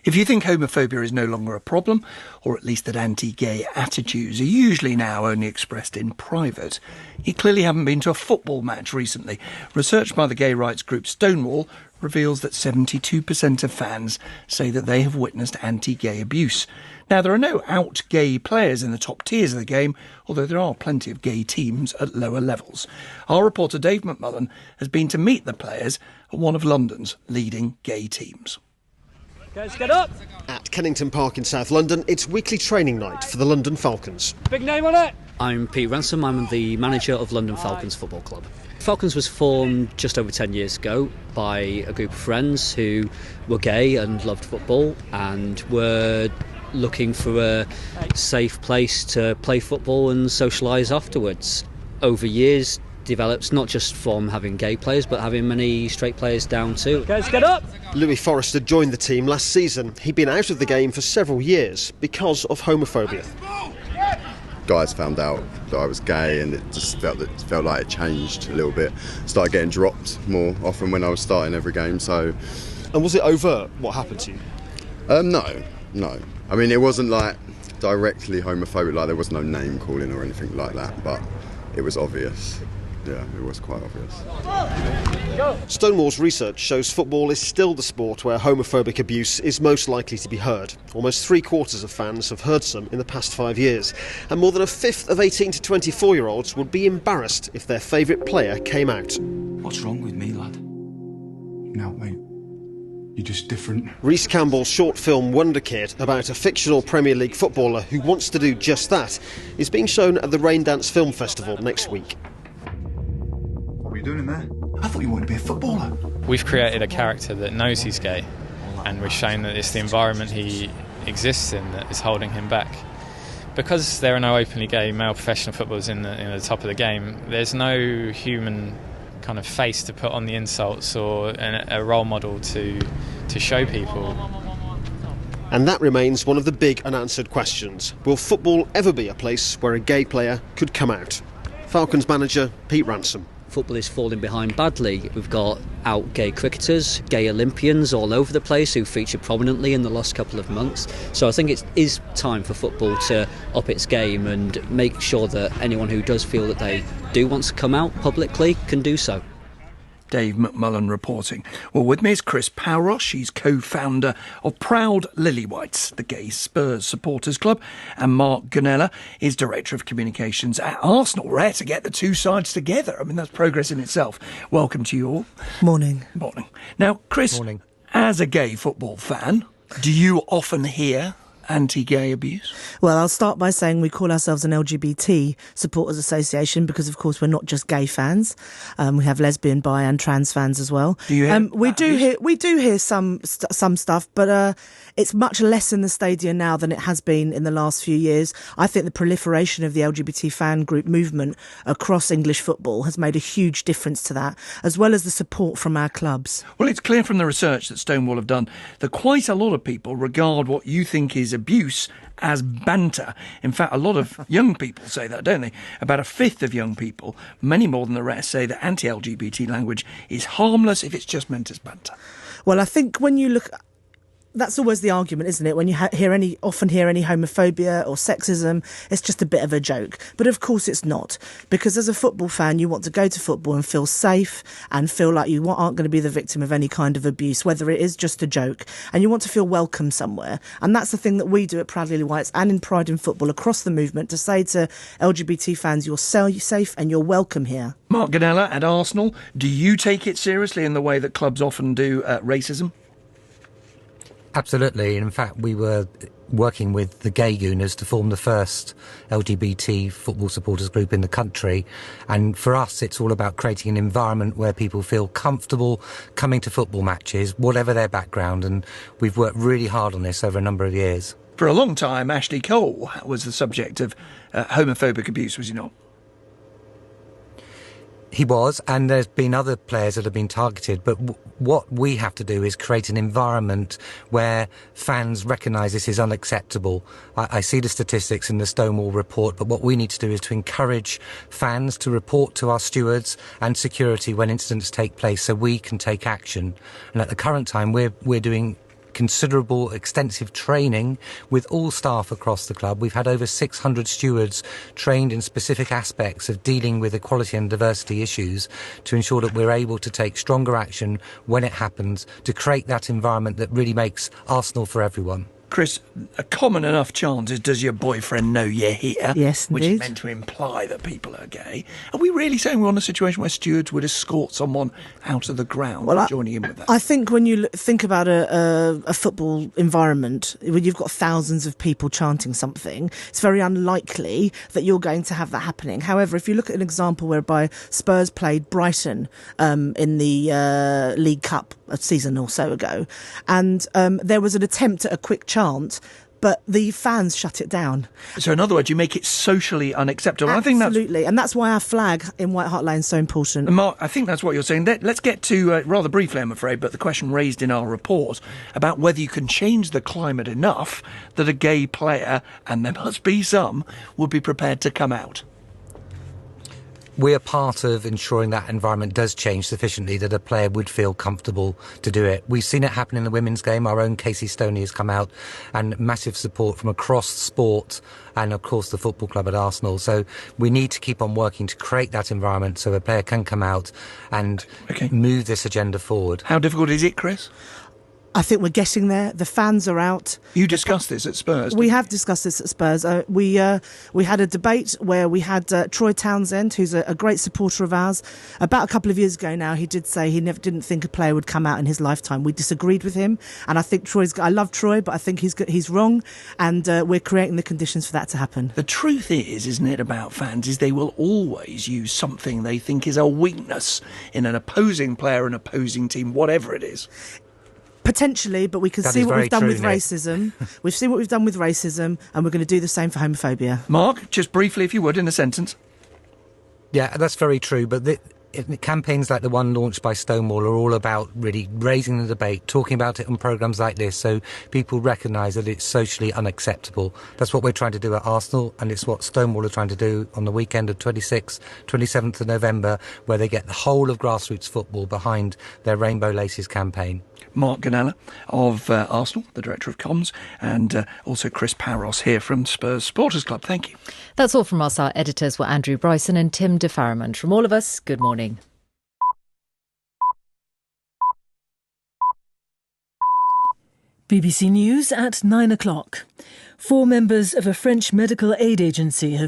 If you think homophobia is no longer a problem, or at least that anti-gay attitudes are usually now only expressed in private, you clearly haven't been to a football match recently. Research by the gay rights group Stonewall reveals that 72% of fans say that they have witnessed anti-gay abuse. Now, there are no out gay players in the top tiers of the game, although there are plenty of gay teams at lower levels. Our reporter Dave McMullen has been to meet the players at one of London's leading gay teams. Guys, get up! At Kennington Park in South London, it's weekly training night for the London Falcons. Big name on it! I'm Pete Ransom, I'm the manager of London Falcons Football Club. Falcons was formed just over 10 years ago by a group of friends who were gay and loved football and were looking for a safe place to play football and socialise afterwards. Over years, develops not just from having gay players but having many straight players down too. Guys, get up! Louis Forrester joined the team last season. He'd been out of the game for several years because of homophobia. Guys found out that I was gay and it just felt like it changed a little bit. Started getting dropped more often when I was starting every game. So, and was it overt what happened to you? No. I mean, it wasn't like directly homophobic, like there was no name calling or anything like that, but it was obvious. Yeah, it was quite obvious. Stonewall's research shows football is still the sport where homophobic abuse is most likely to be heard. Almost 3/4 of fans have heard some in the past 5 years. And more than a fifth of 18 to 24-year-olds would be embarrassed if their favourite player came out. What's wrong with me, lad? No, mate. You're just different. Rhys Campbell's short film WONDERKID, about a fictional Premier League footballer who wants to do just that, is being shown at the Raindance Film Festival next week. What were you doing in there? I thought you wanted to be a footballer. We've created a character that knows he's gay, and we've shown that it's the environment he exists in that is holding him back. Because there are no openly gay male professional footballers in the top of the game, there's no human kind of face to put on the insults or a role model to show people. And that remains one of the big unanswered questions. Will football ever be a place where a gay player could come out? Falcons manager Pete Ransom. Football is falling behind badly. We've got out gay cricketers, gay Olympians all over the place who feature prominently in the last couple of months. So I think it is time for football to up its game and make sure that anyone who does feel that they do want to come out publicly can do so. Dave McMullen reporting. Well, with me is Chris Paouros. She's co-founder of Proud Lillywhites, the gay Spurs supporters club, and Mark Gonnella is director of communications at Arsenal. Rare to get the two sides together. I mean, that's progress in itself. Welcome to you all. Morning. Morning. Now, Chris, Morning. As a gay football fan, do you often hear anti-gay abuse? Well, I'll start by saying we call ourselves an LGBT supporters association because, of course, we're not just gay fans. We have lesbian, bi, and trans fans as well. Do you hear we do hear some stuff, but it's much less in the stadia now than it has been in the last few years. I think the proliferation of the LGBT fan group movement across English football has made a huge difference to that, as well as the support from our clubs. Well, it's clear from the research that Stonewall have done that quite a lot of people regard what you think is abuse as banter. In fact, a lot of young people say that, don't they? About a fifth of young people, many more than the rest, say that anti-LGBT language is harmless if it's just meant as banter. Well, I think when you look... That's always the argument, isn't it? When you often hear any homophobia or sexism, it's just a bit of a joke. But of course it's not. Because as a football fan, you want to go to football and feel safe and feel like you aren't going to be the victim of any kind of abuse, whether it is just a joke. And you want to feel welcome somewhere. And that's the thing that we do at Proud Lillywhites and in Pride in Football across the movement, to say to LGBT fans, you're safe and you're welcome here. Mark Gonnella at Arsenal, do you take it seriously in the way that clubs often do racism? Absolutely. In fact, we were working with the Gay Gooners to form the first LGBT football supporters group in the country. And for us, it's all about creating an environment where people feel comfortable coming to football matches, whatever their background. And we've worked really hard on this over a number of years. For a long time, Ashley Cole was the subject of homophobic abuse, was he not? He was, and there's been other players that have been targeted, but what we have to do is create an environment where fans recognise this is unacceptable. I see the statistics in the Stonewall report, but what we need to do is to encourage fans to report to our stewards and security when incidents take place so we can take action. And at the current time, we're doing considerable, extensive training with all staff across the club. We've had over 600 stewards trained in specific aspects of dealing with equality and diversity issues to ensure that we're able to take stronger action when it happens to create that environment that really makes Arsenal for everyone. Chris, a common enough chant is, does your boyfriend know you're here? Yes, which is indeed. meant to imply that people are gay. Are we really saying we're on a situation where stewards would escort someone out of the ground for joining in with that? I think when you think about a football environment, when you've got thousands of people chanting something, it's very unlikely that you're going to have that happening. However, if you look at an example whereby Spurs played Brighton in the League Cup a season or so ago, and there was an attempt at a quick chant, but the fans shut it down. So in other words, you make it socially unacceptable. Absolutely, and that's why our flag in White Hart Lane is so important. And Mark, I think that's what you're saying. Let's get to, rather briefly I'm afraid, but the question raised in our report about whether you can change the climate enough that a gay player, and there must be some, would be prepared to come out. We are part of ensuring that environment does change sufficiently that a player would feel comfortable to do it. We've seen it happen in the women's game. Our own Casey Stoney has come out, and massive support from across sport and, of course, the football club at Arsenal. So we need to keep on working to create that environment so a player can come out and move this agenda forward. How difficult is it, Chris? I think we're getting there. The fans are out. You discussed this at Spurs. We have discussed this at Spurs. We had a debate where we had Troy Townsend, who's a great supporter of ours. About a couple of years ago now, he did say he never didn't think a player would come out in his lifetime. We disagreed with him, and I think I love Troy, but I think he's wrong, and we're creating the conditions for that to happen. The truth is, isn't it, about fans, is they will always use something they think is a weakness in an opposing player, an opposing team, whatever it is. Potentially, but we can see what we've done with racism. We've seen what we've done with racism, and we're going to do the same for homophobia. Mark, just briefly, if you would, in a sentence. Yeah, that's very true, but campaigns like the one launched by Stonewall are all about really raising the debate, talking about it on programmes like this so people recognise that it's socially unacceptable. That's what we're trying to do at Arsenal, and it's what Stonewall are trying to do on the weekend of 26th, 27th of November, where they get the whole of grassroots football behind their Rainbow Laces campaign. Mark Gonnella of Arsenal, the Director of Comms, and also Chris Paouros here from Spurs Supporters Club. Thank you. That's all from us. Our editors were Andrew Bryson and Tim DeFarrament. From all of us, good morning. BBC News at 9 o'clock. 4 members of a French medical aid agency have